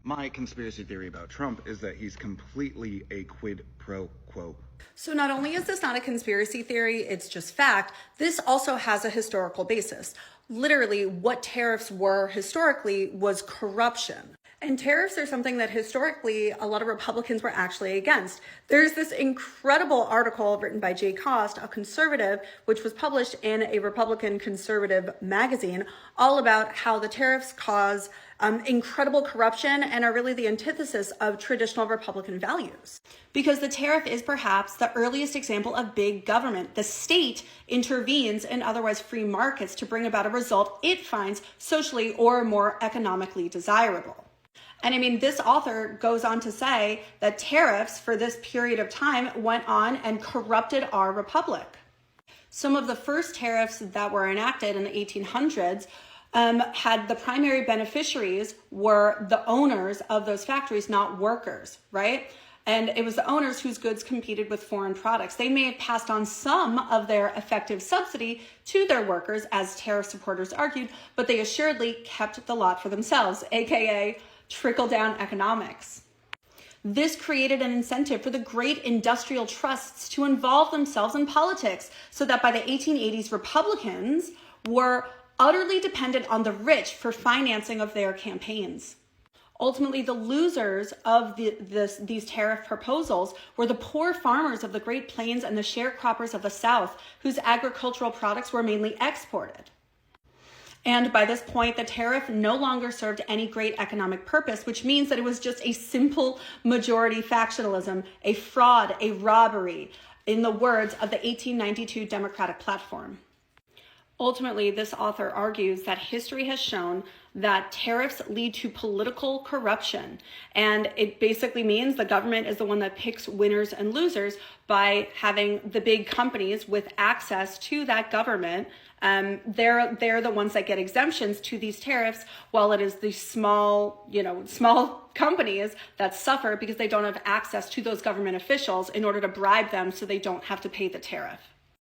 My conspiracy theory about Trump is that he's completely a quid pro quo. So not only is this not a conspiracy theory, it's just fact, this also has a historical basis. Literally, what tariffs were historically was corruption. And tariffs are something that historically a lot of Republicans were actually against. There's this incredible article written by Jay Cost, a conservative, which was published in a Republican conservative magazine, all about how the tariffs cause incredible corruption and are really the antithesis of traditional Republican values. Because the tariff is perhaps the earliest example of big government. The state intervenes in otherwise free markets to bring about a result it finds socially or more economically desirable. And I mean, this author goes on to say that tariffs for this period of time went on and corrupted our republic. Some of the first tariffs that were enacted in the 1800s had the primary beneficiaries were the owners of those factories, not workers, right? And it was the owners whose goods competed with foreign products. They may have passed on some of their effective subsidy to their workers, as tariff supporters argued, but they assuredly kept the lot for themselves, aka trickle-down economics. This created an incentive for the great industrial trusts to involve themselves in politics, so that by the 1880s, Republicans were utterly dependent on the rich for financing of their campaigns. Ultimately, the losers of these tariff proposals were the poor farmers of the Great Plains and the sharecroppers of the South, whose agricultural products were mainly exported. And by this point, the tariff no longer served any great economic purpose, which means that it was just a simple majority factionalism, a fraud, a robbery, in the words of the 1892 Democratic Platform. Ultimately, this author argues that history has shown that tariffs lead to political corruption. And it basically means the government is the one that picks winners and losers by having the big companies with access to that government. They're the ones that get exemptions to these tariffs, while it is the small companies that suffer because they don't have access to those government officials in order to bribe them so they don't have to pay the tariff.